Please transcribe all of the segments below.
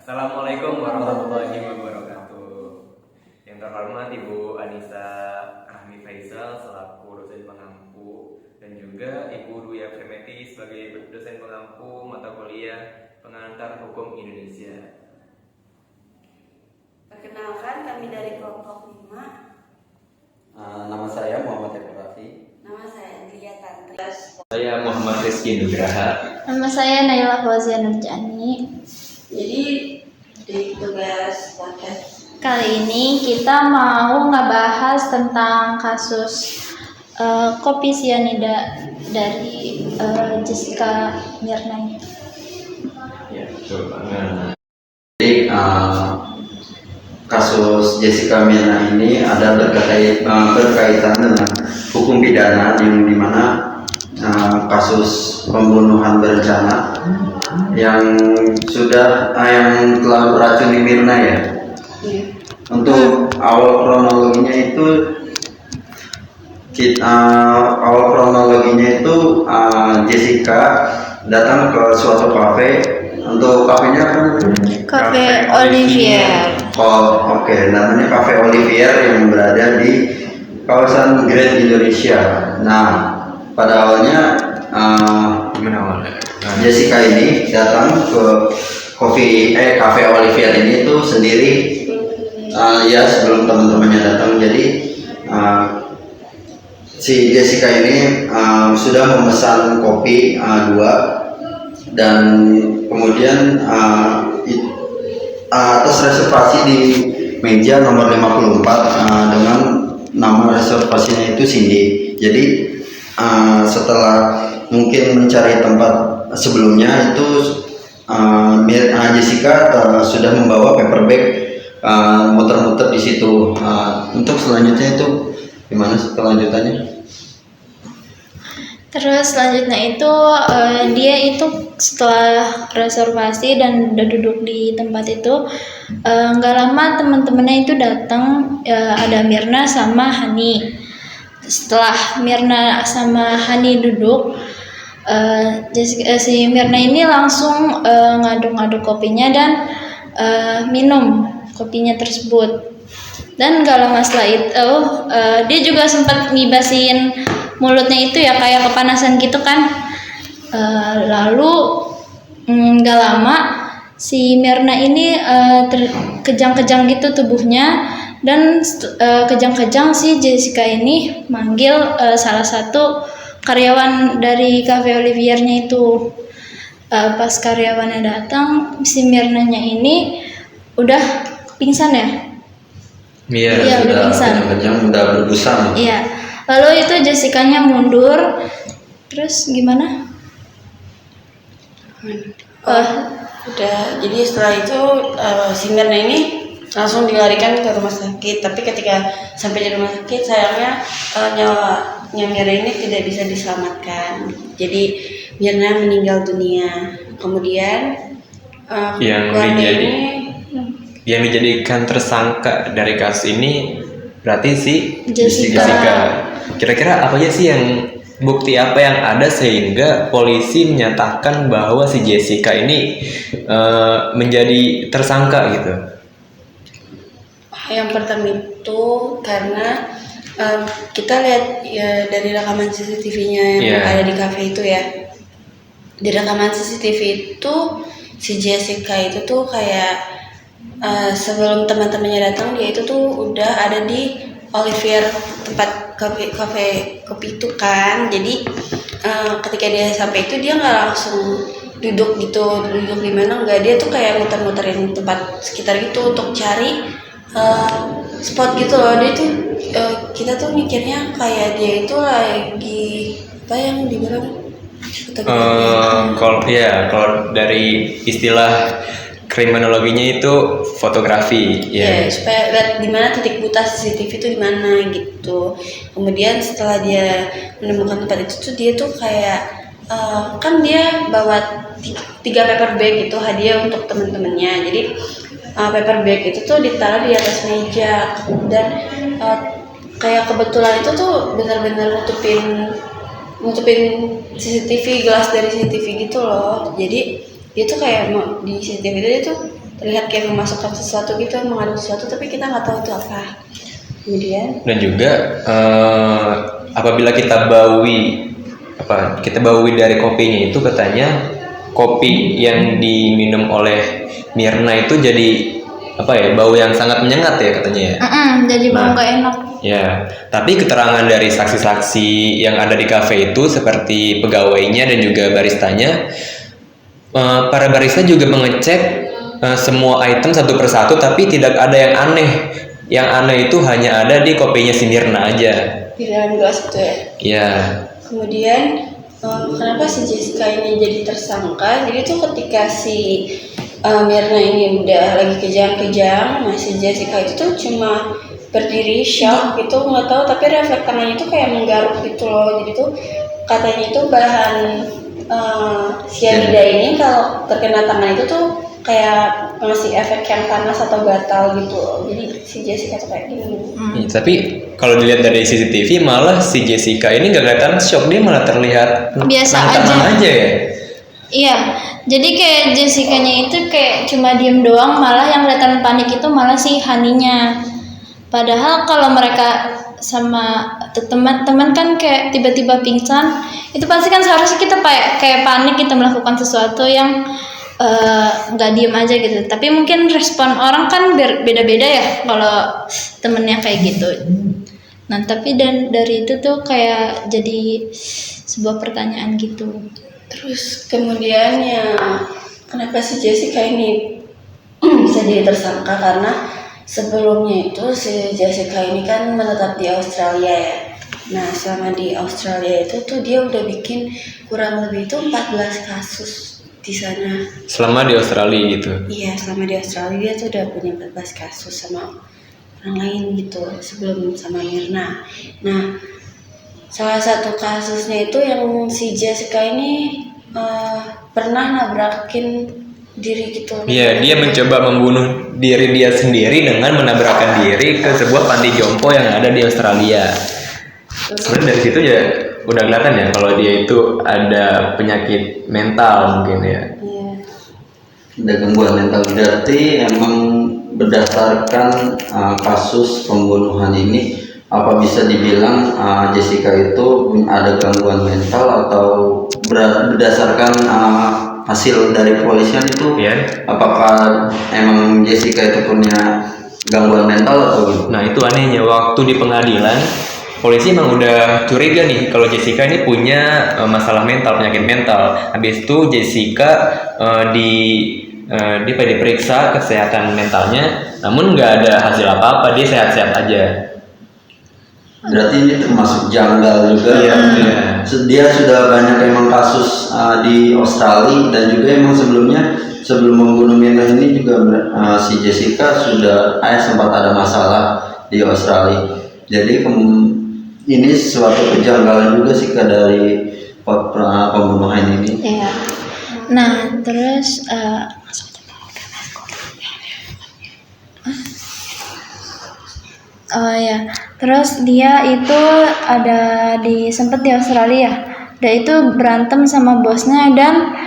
Assalamualaikum warahmatullahi wabarakatuh. Yang terhormat Ibu Anissa Rahmi Faisal selaku dosen pengampu dan juga Ibu Ruya Fremeti sebagai dosen pengampu mata kuliah Pengantar Hukum Indonesia. Perkenalkan, kami dari kelompok 5. Nama saya Muhammad Eko Raffi. Nama saya Lia Tantri. Saya Muhammad Rizky Nugraha. Nama saya Naila Fauzia Nurjani. Jadi di tugas podcast Kali ini kita mau ngebahas tentang kasus kopi sianida dari Jessica Mirna. Ya, betul banget. Jadi kasus Jessica Mirna ini ada berkaitan dengan hukum pidana yang dimana kasus pembunuhan berencana yang yang telah beracuni Mirna ya. Untuk awal kronologinya itu Jessica datang ke suatu kafe. Untuk kafenya apa? Cafe Olivier. Oh, oke. Namanya Cafe Olivier yang berada di kawasan Grand Indonesia. Nah, pada awalnya Gimana awalnya? Jessica ini datang ke Cafe Olivier ini tuh sendiri. Ya, sebelum teman-temannya datang. Jadi si Jessica ini sudah memesan kopi 2 dan kemudian atas reservasi di meja nomor 54 dengan nama reservasinya itu Cindy. Jadi setelah mungkin mencari tempat sebelumnya itu Jessica sudah membawa paper bag muter-muter di situ. Untuk selanjutnya itu gimana kelanjutannya? Terus selanjutnya itu dia itu setelah reservasi dan udah duduk di tempat itu, nggak lama teman-temannya itu datang, ada Mirna sama Hani. Setelah Mirna sama Hani duduk, si Mirna ini langsung ngaduk-ngaduk kopinya dan minum kopinya tersebut. Dan gak lama setelah itu dia juga sempat ngibasin mulutnya itu ya, kayak kepanasan gitu kan. Lalu gak lama si Mirna ini kejang-kejang gitu tubuhnya, dan kejang-kejang si Jessica ini manggil salah satu karyawan dari Cafe Oliviernya itu. Pas karyawannya datang, si Mirnanya ini udah pingsan ya. Iya, udah pingsan. Kejang-kejang, udah berbusa. Iya. Lalu itu Jessica-nya mundur. Terus gimana? udah. Jadi setelah itu si Mirna ini langsung dilarikan ke rumah sakit. Tapi ketika sampai di rumah sakit, sayangnya nyawa Mirna ini tidak bisa diselamatkan. Jadi Mirna meninggal dunia. Kemudian yang dijadikan tersangka dari kasus ini berarti si Jessica. Kira-kira apa aja sih bukti apa yang ada sehingga polisi menyatakan bahwa si Jessica ini menjadi tersangka gitu? Yang pertama itu karena kita lihat ya dari rekaman CCTV-nya yang ada di kafe itu ya. Di rekaman CCTV itu si Jessica itu tuh kayak sebelum teman-temannya datang, dia itu tuh udah ada di Olivier, tempat kafe kopi itu kan. Jadi ketika dia sampai itu dia nggak langsung duduk di mana, nggak. Dia tuh kayak muter-muterin tempat sekitar gitu untuk cari spot gitu loh. Dia tuh kita tuh mikirnya kayak dia itu lagi apa yang dibilang kalau dari istilah kriminologinya itu fotografi ya. Supaya lihat di mana titik buta CCTV itu di mana gitu. Kemudian setelah dia menemukan tempat itu tuh dia tuh kayak kan dia bawa 3 paper bag itu hadiah untuk teman-temannya. Jadi paper bag itu tuh ditaruh di atas meja, dan kayak kebetulan itu tuh benar-benar nutupin CCTV, gelas dari CCTV gitu loh. Jadi dia tuh kayak di CCTV itu dia tuh terlihat kayak memasukkan sesuatu gitu, mengandung sesuatu, tapi kita nggak tahu itu apa. Kemudian Dan juga apabila kita bawi dari kopinya itu, katanya kopi yang diminum oleh Mirna itu jadi bau yang sangat menyengat ya katanya ya. Jadi bau Nah. nggak enak. Ya, tapi keterangan dari saksi-saksi yang ada di kafe itu seperti pegawainya dan juga baristanya, para barista juga mengecek semua item satu persatu, tapi tidak ada yang aneh. Yang aneh itu hanya ada di kopinya si Mirna aja. di dalam gelas itu ya. Ya, Kemudian kenapa si Jessica ini jadi tersangka? Jadi tuh ketika si Mirna ini udah lagi kejang-kejang, nah si Jessica itu tuh cuma berdiri shock gitu, nggak tahu, tapi refleks tangannya tuh kayak menggaruk gitu loh. Jadi tuh katanya itu bahan cyanida ini kalau terkena tangan itu tuh kayak ngasih efek yang panas atau gatal gitu loh. Jadi si Jessica tuh kayak gini. ya, tapi kalau dilihat dari CCTV malah si Jessica ini gak kelihatan shock, dia malah terlihat Biasa tenang aja ya. Iya, jadi kayak Jessica-nya itu kayak cuma diem doang, malah yang kelihatan panik itu malah si Haninya. Padahal kalau mereka sama teman-teman kan kayak tiba-tiba pingsan, itu pasti kan seharusnya kita kayak panik kita melakukan sesuatu yang nggak diem aja gitu. Tapi mungkin respon orang kan beda-beda ya kalau temennya kayak gitu. Nah tapi dari itu tuh kayak jadi sebuah pertanyaan gitu. Terus kemudian ya kenapa si Jessica ini bisa jadi tersangka, karena sebelumnya itu si Jessica ini kan menetap di Australia ya. Nah selama di Australia itu tuh dia udah bikin kurang lebih itu 14 kasus di sana. Selama di Australia gitu. Iya, selama di Australia dia tuh udah punya 14 kasus sama orang lain gitu sebelum sama Mirna. Nah, salah satu kasusnya itu yang si Jessica ini pernah nabrakin diri gitu. Iya, dia mencoba membunuh diri dia sendiri dengan menabrakkan diri ke sebuah panti jompo yang ada di Australia. Sebenarnya dari situ ya udah kelihatan ya kalau dia itu ada penyakit mental mungkin ya. Iya. Ada gangguan mental, berarti emang berdasarkan kasus pembunuhan ini, apa bisa dibilang Jessica itu ada gangguan mental, atau berdasarkan hasil dari kepolisian itu apakah emang Jessica itu punya gangguan mental atau gitu? Nah itu anehnya, waktu di pengadilan polisi emang udah curiga nih kalau Jessica ini punya masalah mental, penyakit mental. Habis itu Jessica diperiksa kesehatan mentalnya, namun nggak ada hasil apa-apa, dia sehat-sehat aja. Berarti ini termasuk janggal juga. Iya. Dia sudah banyak emang kasus di Australia, dan juga emang sebelum membunuh Mirna ini juga si Jessica sudah sempat ada masalah di Australia. Jadi ini suatu kejanggalan juga sih dari pembunuhan ini. Iya. Nah terus terus dia itu ada sempet di Australia. Dia itu berantem sama bosnya dan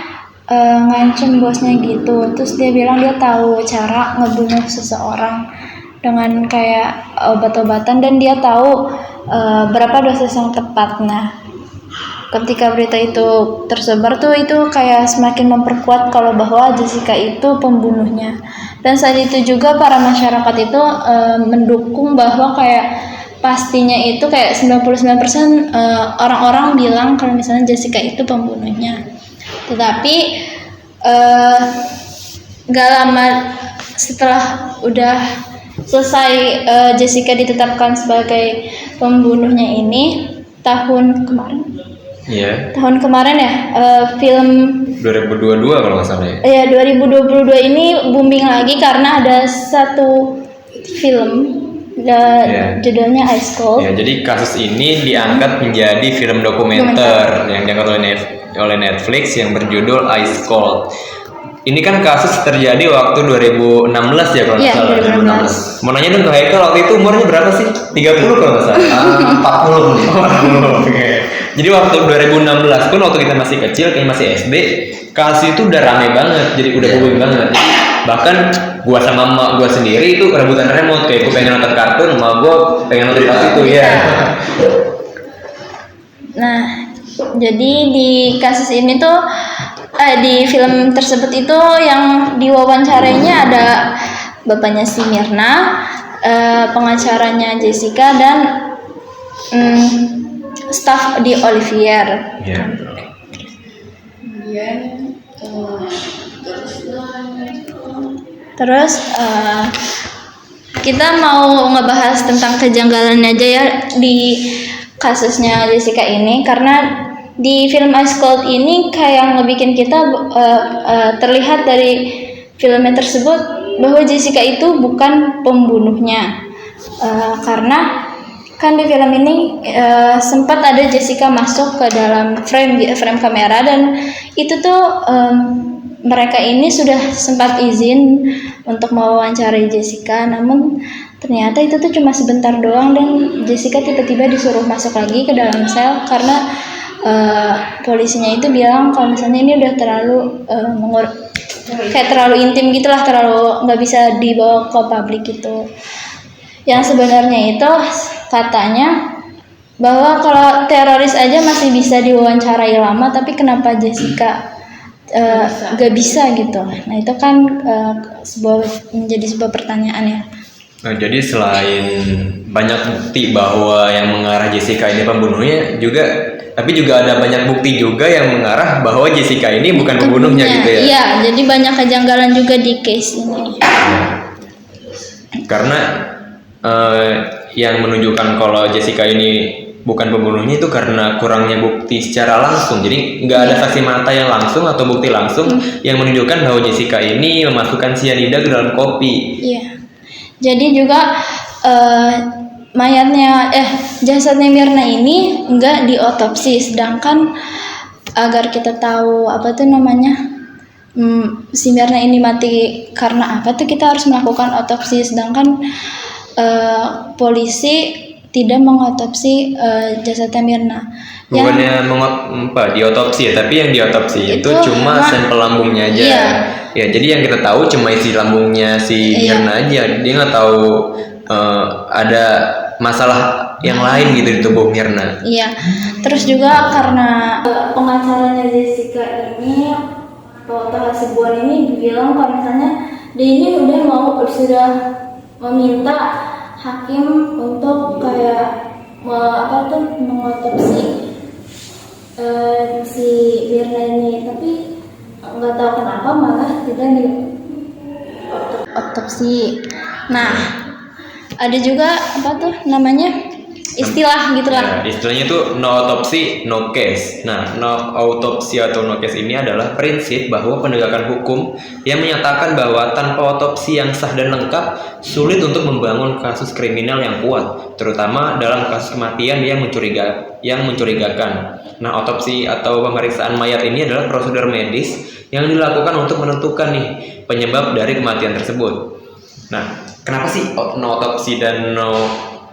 ngancem bosnya gitu. Terus dia bilang dia tahu cara ngebunuh seseorang dengan kayak obat-obatan, dan dia tahu berapa dosis yang tepat. Nah, ketika berita itu tersebar tuh itu kayak semakin memperkuat kalau bahwa Jessica itu pembunuhnya. Dan saat itu juga para masyarakat itu mendukung bahwa kayak pastinya itu kayak 99% orang-orang bilang kalau misalnya Jessica itu pembunuhnya. Tetapi gak lama setelah udah selesai Jessica ditetapkan sebagai pembunuhnya ini, tahun kemarin ya, film 2022 kalau nggak salah ya. Ya 2022 ini booming lagi karena ada satu film judulnya Ice Cold. Ya, jadi kasus ini diangkat menjadi film dokumenter yang diangkat oleh Netflix yang berjudul Ice Cold. Ini kan kasus terjadi waktu 2016 ya kalau nggak salah. 2016. Mau nanya dong ke Haikal, waktu itu umurnya berapa sih? 30 kalau nggak salah. 40 nih. Oke. Jadi waktu 2016 pun waktu kita masih kecil, kayak masih SD, kasus itu udah rame banget, jadi udah booming banget. Bahkan gua sama emak gua sendiri itu rebutan remote, kayak gua pengen nonton kartun, emak gua pengen nonton kasus itu ya. Nah, jadi di kasus ini tuh di film tersebut itu yang diwawancarainya ada bapaknya si Mirna, pengacaranya Jessica, dan staf di Olivier. Iya. Kemudian Terus kita mau ngebahas tentang kejanggalannya aja ya di kasusnya Jessica ini, karena di film Ice Cold ini kayak ngebikin kita terlihat dari filmnya tersebut bahwa Jessica itu bukan pembunuhnya, karena kan di film ini sempat ada Jessica masuk ke dalam frame kamera, dan itu tuh mereka ini sudah sempat izin untuk mewawancarai Jessica, namun ternyata itu tuh cuma sebentar doang, dan Jessica tiba-tiba disuruh masuk lagi ke dalam sel karena polisinya itu bilang kalau misalnya ini udah terlalu kayak terlalu intim gitulah, terlalu nggak bisa dibawa ke publik gitu. Yang sebenarnya itu katanya bahwa kalau teroris aja masih bisa diwawancarai lama, tapi kenapa Jessica gak bisa gitu. Nah itu kan menjadi sebuah pertanyaan ya. Nah, jadi selain banyak bukti bahwa yang mengarah Jessica ini pembunuhnya tapi juga ada banyak bukti juga yang mengarah bahwa Jessica ini bukan pembunuhnya gitu ya. Iya, jadi banyak kejanggalan juga di case ini. Karena yang menunjukkan kalau Jessica ini bukan pembunuhnya itu karena kurangnya bukti secara langsung. Jadi nggak ada saksi mata yang langsung atau bukti langsung yang menunjukkan bahwa Jessica ini memasukkan cyanida ke dalam kopi. Iya. Jadi juga jasadnya Mirna ini nggak diotopsi, sedangkan agar kita tahu apa tuh namanya si Mirna ini mati karena apa tuh kita harus melakukan otopsi, sedangkan polisi tidak mengotopsi jasadnya Mirna. Bukannya diotopsi ya, tapi yang diotopsi itu cuma sampel lambungnya aja. Iya. Ya, jadi yang kita tahu cuma isi lambungnya si Mirna aja. Dia nggak tahu ada masalah yang lain gitu di tubuh Mirna. Iya. Terus juga karena pengacaranya Jessica ini, Pak Hasibuan ini bilang kalau misalnya dia ini sudah meminta hakim untuk kayak mengotopsi si Mirna ini, tapi nggak tahu kenapa malah tidak diotopsi. Nah, ada juga istilah gitulah. Ya, istilahnya itu no autopsy no case. Nah, no autopsy atau no case ini adalah prinsip bahwa penegakan hukum yang menyatakan bahwa tanpa otopsi yang sah dan lengkap sulit untuk membangun kasus kriminal yang kuat, terutama dalam kasus kematian yang mencurigakan. Nah, otopsi atau pemeriksaan mayat ini adalah prosedur medis yang dilakukan untuk menentukan penyebab dari kematian tersebut. Nah, kenapa sih no autopsi dan no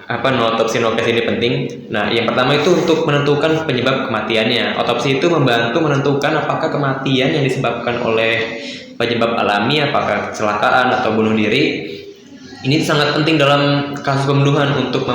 autopsi no case ini penting? Nah, yang pertama itu untuk menentukan penyebab kematiannya. Otopsi itu membantu menentukan apakah kematian yang disebabkan oleh penyebab alami, apakah kecelakaan atau bunuh diri. Ini sangat penting dalam kasus pembunuhan untuk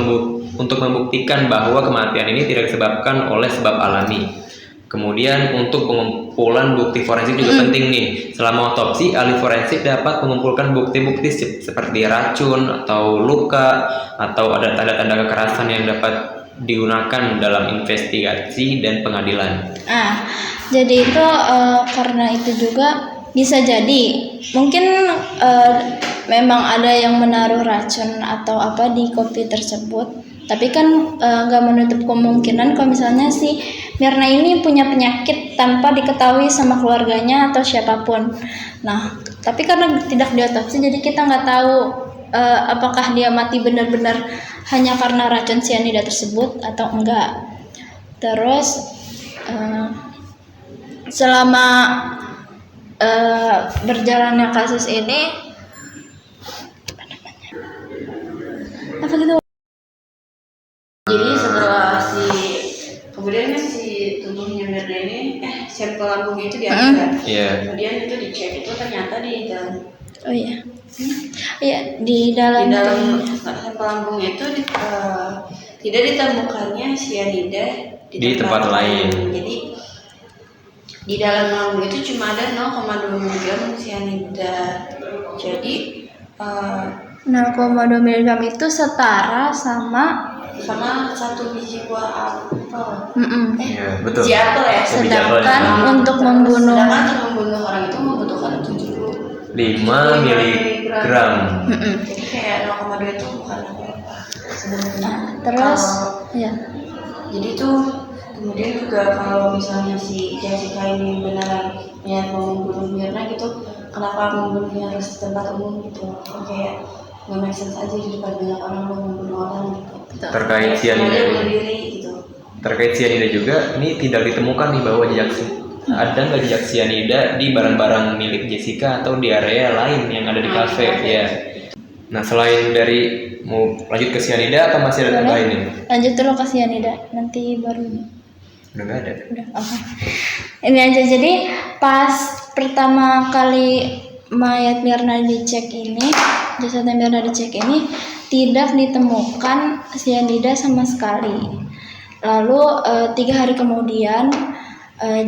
membuktikan bahwa kematian ini tidak disebabkan oleh sebab alami. Kemudian untuk pengumpulan bukti forensik juga penting nih. Selama otopsi, ahli forensik dapat mengumpulkan bukti-bukti seperti racun atau luka atau ada tanda-tanda kekerasan yang dapat digunakan dalam investigasi dan pengadilan. Jadi itu karena itu juga bisa jadi mungkin memang ada yang menaruh racun atau apa di kopi tersebut. Tapi kan nggak menutup kemungkinan kalau misalnya si Mirna ini punya penyakit tanpa diketahui sama keluarganya atau siapapun. Nah, tapi karena tidak diotopsi, jadi kita nggak tahu apakah dia mati benar-benar hanya karena racun cyanida tersebut atau enggak. Terus selama berjalannya kasus ini, jadi setelah kemudian si sampel lambungnya itu diambil. Iya. Kemudian itu dicek, itu ternyata di dalam Oh iya. Iya, di dalam sampel lambungnya itu tidak ditemukannya sianida Di tempat lain. Jadi di dalam lambung itu cuma ada 0,2 mg sianida. Jadi 0,2 mg itu setara sama sama 1 biji buah apel. Iya, betul. Biji apel ya. Biji apel, Sedangkan ya. untuk membunuh Sedangkan untuk membunuh orang itu membutuhkan 5 miligram. Jadi kayak 0,2 itu bukan apa-apa sebenarnya. terus ya. Jadi tuh kemudian juga kalau misalnya si Jessica ini beneran niat mau membunuh Mirna gitu, kenapa membunuhnya harus di tempat umum gitu? Kayak nggak make sense aja di depan banyak orang mau membunuh orang gitu. Terkait sianida Dia ini. bunuh diri gitu. Terkait sianida juga, ini tidak ditemukan nih bahwa jejak ada nggak jejak sianida di barang-barang milik Jessica atau di area lain yang ada di kafe ya. Nah selain dari mau lanjut ke sianida atau masih ada Boleh. lain nih? Lanjut dulu ke sianida, nanti baru Udah nggak ada. udah. Oke. Ini aja, jadi pas pertama kali mayat Mirna dicek ini, jasadnya Mirna dicek ini tidak ditemukan sianida sama sekali. Lalu 3 hari kemudian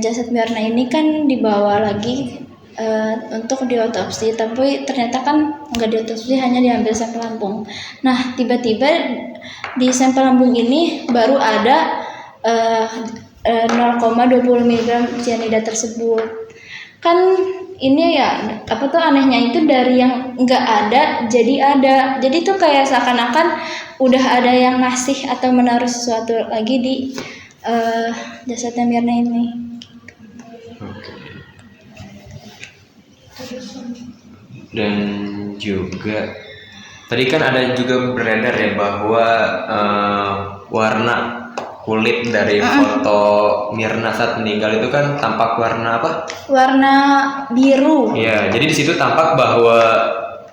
jasad Mirna ini kan dibawa lagi untuk diotopsi, tapi ternyata kan nggak diotopsi, hanya diambil sampel lambung. Nah tiba-tiba di sampel lambung ini baru ada 0,20 mg sianida tersebut. Kan ini ya apa tuh anehnya itu dari yang nggak ada jadi ada. Jadi tuh kayak seakan-akan udah ada yang ngasih atau menaruh sesuatu lagi di jasadnya Mirna ini. Dan juga tadi kan ada juga beredar ya bahwa warna kulit dari foto Mirna saat meninggal itu kan tampak warna apa? Warna biru. Ya, jadi di situ tampak bahwa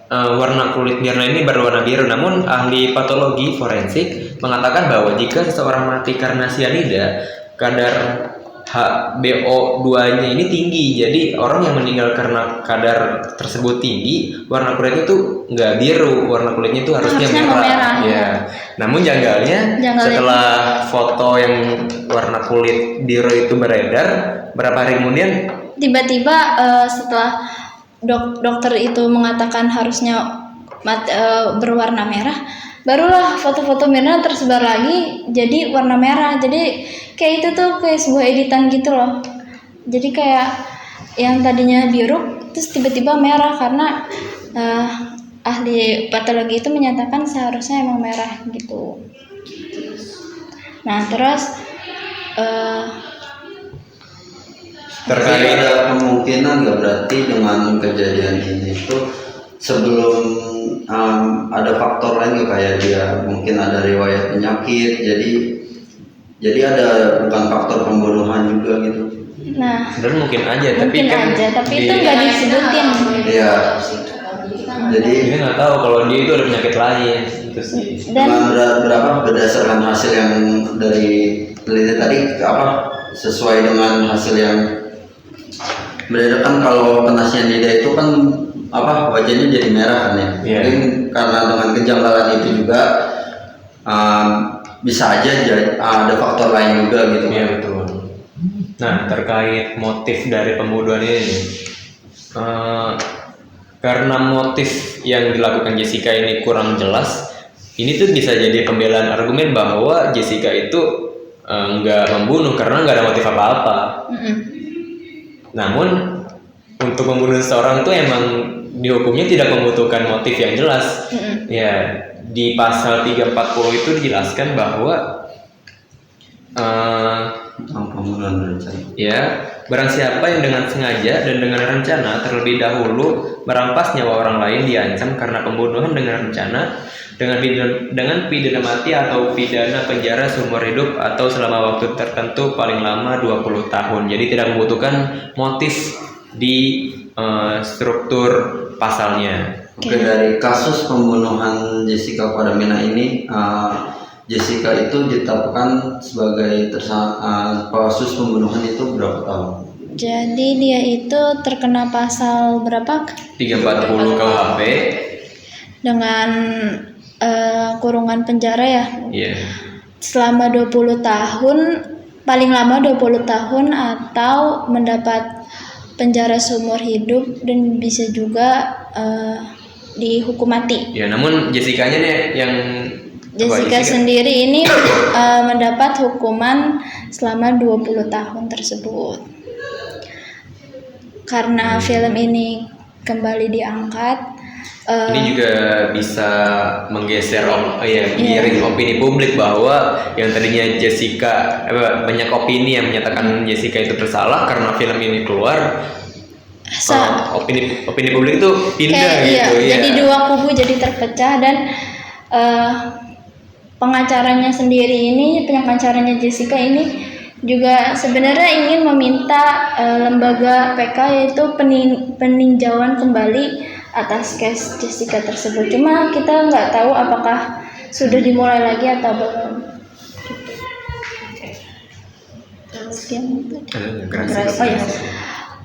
warna kulit Mirna ini berwarna biru. Namun ahli patologi forensik mengatakan bahwa jika seseorang mati karena sianida, kadar HbO2-nya ini tinggi. Jadi orang yang meninggal karena kadar tersebut tinggi, warna kulitnya tuh nggak biru, warna kulitnya itu harusnya merah. merah. Ya. Namun janggalnya setelah foto yang warna kulit biru itu beredar, berapa hari kemudian Tiba-tiba setelah dokter itu mengatakan harusnya berwarna merah, barulah foto-foto Mirna tersebar lagi jadi warna merah. Jadi kayak itu tuh kayak sebuah editan gitu loh. Jadi kayak yang tadinya biru terus tiba-tiba merah karena ahli patologi itu menyatakan seharusnya emang merah gitu. Nah terus terkait Tapi ada kemungkinan nggak berarti dengan kejadian ini tuh sebelum ada faktor lain nggak, kayak dia mungkin ada riwayat penyakit, jadi ada bukan faktor pembunuhan juga gitu. nah sebenarnya mungkin aja, tapi mungkin kan aja, tapi itu di- nggak disebutin. Iya. Jadi kita nggak tahu kalau dia itu ada penyakit lain itu sih. Dan berapa berdasarkan hasil yang dari penelitian tadi apa sesuai dengan hasil yang beredar kan, kalau kena sianida itu kan apa wajahnya jadi merah kan ya. Iya. Mungkin karena dengan kejanggalan itu juga bisa aja ada faktor lain juga gitu. Iya betul. Nah terkait motif dari pembunuhan ini, karena motif yang dilakukan Jessica ini kurang jelas, ini tuh bisa jadi pembelaan argumen bahwa Jessica itu nggak membunuh karena nggak ada motif apa-apa. Namun untuk membunuh seseorang tuh emang dihukumnya tidak membutuhkan motif yang jelas. Ya di pasal 340 itu dijelaskan bahwa Pembunuhan berencana. ya, barang siapa yang dengan sengaja dan dengan rencana terlebih dahulu merampas nyawa orang lain diancam karena pembunuhan dengan rencana dengan pidana mati atau pidana penjara seumur hidup atau selama waktu tertentu paling lama 20 tahun. Jadi tidak membutuhkan motif di struktur pasalnya. Oke, dari kasus pembunuhan Jessica pada Mina ini, Jessica itu ditetapkan sebagai kasus pembunuhan itu berapa tahun? Jadi dia itu terkena pasal berapa? 340 KUHP. Dengan kurungan penjara ya. Iya. Selama 20 tahun, paling lama 20 tahun atau mendapat penjara seumur hidup dan bisa juga dihukum mati. Ya, namun Jessica-nya nih yang Jessica sendiri ini mendapat hukuman selama 20 tahun tersebut. Karena film ini kembali diangkat, ini juga bisa menggeser miring opini publik bahwa yang tadinya Jessica banyak opini yang menyatakan Jessica itu bersalah karena film ini keluar. Opini publik itu pindah gitu ya. Jadi dua kubu jadi terpecah dan pengacaranya Jessica ini juga sebenarnya ingin meminta lembaga PK yaitu peninjauan kembali atas case Jessica tersebut. Cuma kita nggak tahu apakah sudah dimulai lagi atau belum.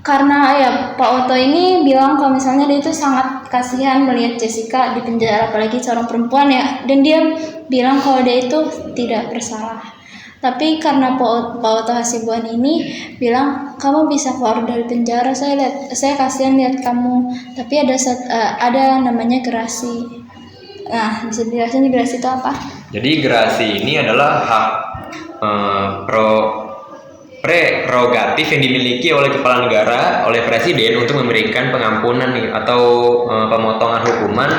Karena ya Pak Oto ini bilang kalau misalnya dia itu sangat kasihan melihat Jessica di penjara, apalagi seorang perempuan ya, dan dia bilang kalau dia itu tidak bersalah. Tapi karena Pak Oto Hasibuan ini bilang kamu bisa keluar dari penjara, saya kasihan lihat kamu. Tapi ada namanya gerasi. Nah, bisa dijelasin gerasi itu apa? Jadi gerasi ini adalah hak prerogatif yang dimiliki oleh kepala negara, oleh presiden untuk memberikan pengampunan atau pemotongan hukuman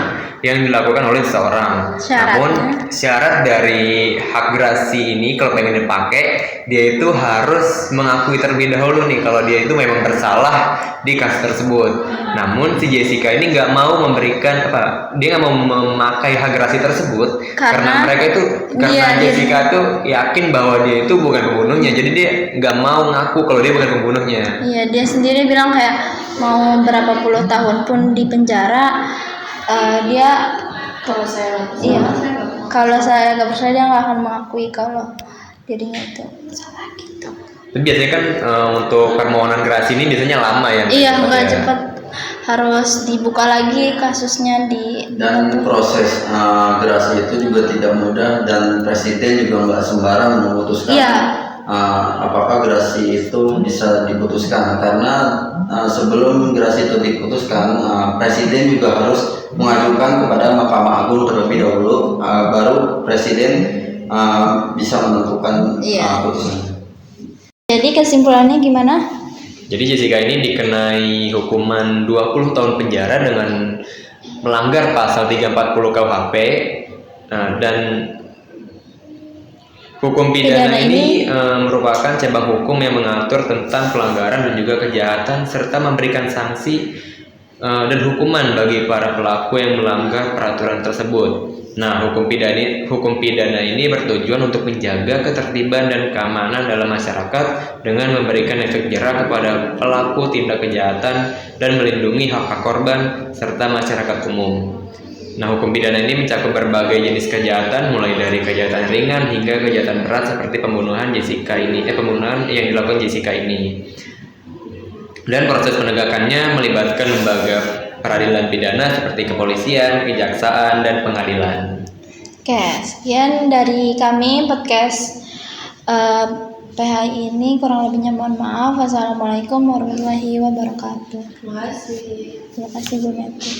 yang dilakukan oleh seseorang. Namun syarat dari hak gerasi ini kalau pengen dipakai, dia itu harus mengakui terlebih dahulu nih kalau dia itu memang bersalah di kasus tersebut. Namun si Jessica ini nggak mau memberikan dia nggak mau memakai hak gerasi tersebut karena Jessica tuh yakin bahwa dia itu bukan pembunuhnya, jadi dia nggak mau ngaku kalau dia bukan pembunuhnya. Iya, dia sendiri bilang kayak mau berapa puluh tahun pun di penjara, dia kalau saya nggak bersalah dia nggak akan mengakui kalau dirinya itu salah gitu. Tapi biasanya kan untuk permohonan gerasi ini biasanya lama ya. Iya, nggak cepat, harus dibuka lagi kasusnya dan proses gerasi itu juga tidak mudah dan presiden juga nggak sembarang memutuskan. Iya. Apakah gerasi itu bisa diputuskan karena sebelum gerasi itu diputuskan presiden juga harus mengajukan kepada Mahkamah Agung terlebih dahulu, baru presiden bisa menentukan putusan. Jadi kesimpulannya gimana? Jadi Jessica ini dikenai hukuman 20 tahun penjara dengan melanggar pasal 340 KUHP dan hukum pidana ini merupakan cabang hukum yang mengatur tentang pelanggaran dan juga kejahatan serta memberikan sanksi dan hukuman bagi para pelaku yang melanggar peraturan tersebut. Nah, hukum pidana ini bertujuan untuk menjaga ketertiban dan keamanan dalam masyarakat dengan memberikan efek jera kepada pelaku tindak kejahatan dan melindungi hak korban serta masyarakat umum. Nah, hukum pidana ini mencakup berbagai jenis kejahatan, mulai dari kejahatan ringan hingga kejahatan berat seperti pembunuhan yang dilakukan Jessica ini. Dan proses penegakannya melibatkan lembaga peradilan pidana seperti kepolisian, kejaksaan, dan pengadilan. Oke, sekian dari kami podcast PHI ini, kurang lebihnya mohon maaf. Wassalamualaikum warahmatullahi wabarakatuh. Terima kasih. Terima kasih Bu Meti.